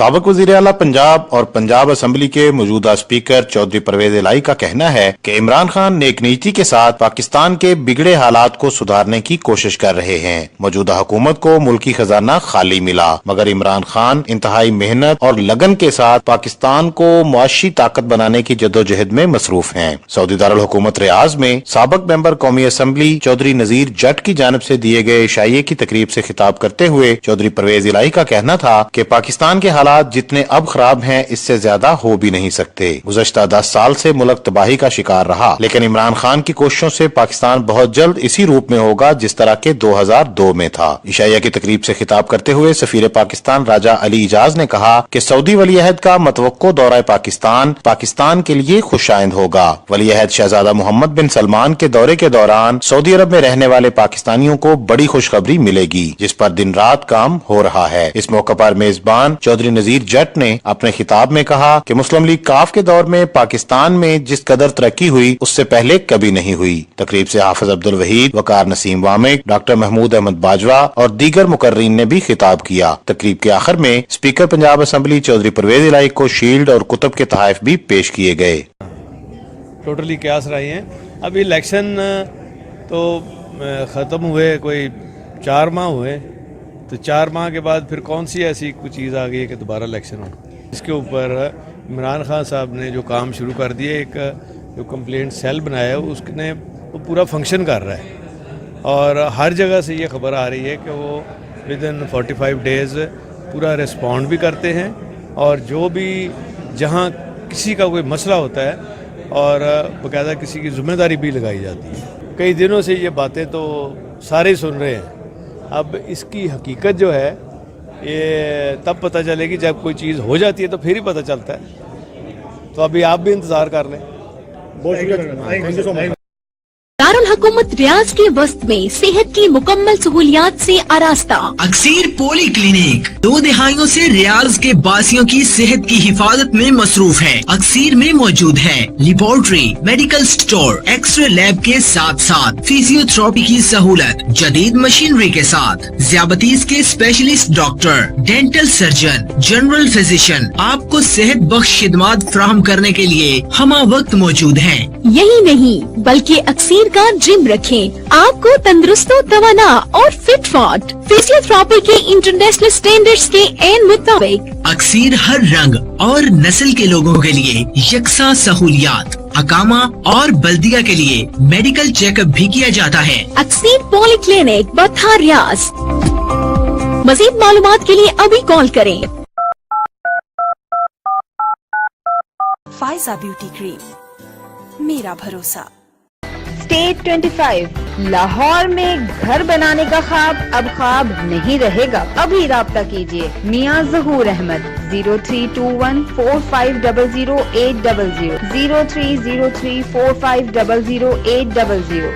साबिक वज़ीर आला पंजाब और पंजाब असम्बली के मौजूदा स्पीकर चौधरी परवेज इलाही का कहना है कि इमरान खान नेक नीति के साथ पाकिस्तान के बिगड़े हालात को सुधारने की कोशिश कर रहे हैं। मौजूदा हुकूमत को मुल्की खजाना खाली मिला, मगर इमरान खान इंतहाई मेहनत और लगन के साथ पाकिस्तान को मुआशी ताकत बनाने की जद्दोजहद में मसरूफ हैं। सऊदी दारुल हुकूमत रियाज में साबिक मेंबर कौमी असम्बली चौधरी नजीर जट की जानिब से दिए गए इशाइये की तकरीब से खिताब करते हुए चौधरी परवेज इलाही का कहना था कि पाकिस्तान के हालात जितने अब खराब हैं इससे ज्यादा हो भी नहीं सकते। गुज़श्ता 10 साल से मुल्क तबाही का शिकार रहा, लेकिन इमरान खान की कोशिशों से पाकिस्तान बहुत जल्द इसी रूप में होगा जिस तरह के 2002 में था। इशाइया की तकरीब से खिताब करते हुए सफीर पाकिस्तान राजा अली इजाज ने कहा कि सऊदी वलीअहद का मतवक्को दौरा पाकिस्तान के लिए खुशाइंद होगा। वलीअहद शहजादा मोहम्मद बिन सलमान के दौरे के दौरान सऊदी अरब में रहने वाले पाकिस्तानियों को बड़ी खुशखबरी मिलेगी, जिस पर दिन रात काम हो रहा है। इस मौके पर मेजबान चौधरी नजीर जट ने अपने खिताब में कहा कि मुस्लिम लीग काफ के दौर में पाकिस्तान में जिस कदर तरक्की हुई उससे पहले कभी नहीं हुई। तकरीब से हाफिज अब्दुल वहीद, वकार नसीम वामिक, डॉक्टर महमूद अहमद बाजवा और दीगर मुकर्रीन ने भी खिताब किया। तकरीब के आखिर में स्पीकर पंजाब असम्बली चौधरी परवेज इलाही को शील्ड और कुतुब के तोहफे भी पेश किए गए। टोटली क्यास रही हैं। अब इलेक्शन तो ख़त्म हुए, कोई 4 माह हुए, तो 4 माह के बाद फिर कौन सी ऐसी कोई चीज़ आ गई है कि दोबारा इलेक्शन हो। इसके ऊपर इमरान खान साहब ने जो काम शुरू कर दिए, एक जो कंप्लेंट सेल बनाया है उसने वो पूरा फंक्शन कर रहा है और हर जगह से ये खबर आ रही है कि वो विदिन 45 डेज़ पूरा रिस्पॉन्ड भी करते हैं और जो भी जहाँ किसी का कोई मसला होता है और बाकायदा किसी की जिम्मेदारी भी लगाई जाती है। कई दिनों से ये बातें तो सारे सुन रहे हैं, अब इसकी हकीकत जो है ये तब पता चलेगी जब कोई चीज़ हो जाती है तो फिर ही पता चलता है। तो अभी आप भी इंतज़ार कर लें। बहुत शुक्रिया। दारुल हुकूमत रियाज के वस्त में सेहत की मुकम्मल सहूलियात से आरास्ता अक्सीर पोली क्लिनिक 2 दहाइयों से रियाज के बासियों की सेहत की हिफाजत में मसरूफ है। अक्सीर में मौजूद है laboratory, medical store, X-ray lab के साथ साथ फिजियोथेरेपी की सहूलत, जदीद मशीनरी के साथ, ज़ियाबतीस के specialist doctor, dental surgeon, general physician आपको सेहत बख्श खिदमात फराहम करने के लिए हमा वक्त मौजूद है। यही नहीं बल्कि अक्सीर का जिम रखें, आपको तंदुरुस्त तवाना और फिट फॉट फिजियोथेरेपी के इंटरनेशनल स्टैंडर्ड्स के एन मुताबिक। अक्सीर हर रंग और नस्ल के लोगों के लिए यकसा सहूलियात, अकामा और बल्दिया के लिए मेडिकल चेकअप भी किया जाता है। अक्सीर पॉली क्लिनिक बथा रियाज। मजीद मालूमात के लिए अभी कॉल करें। फायजा ब्यूटी क्रीम, मेरा भरोसा। स्टेट 25 लाहौर में घर बनाने का ख्वाब अब ख्वाब नहीं रहेगा। अभी राब्ता कीजिए मियां ज़हूर अहमद 03214500 800 03034500 800।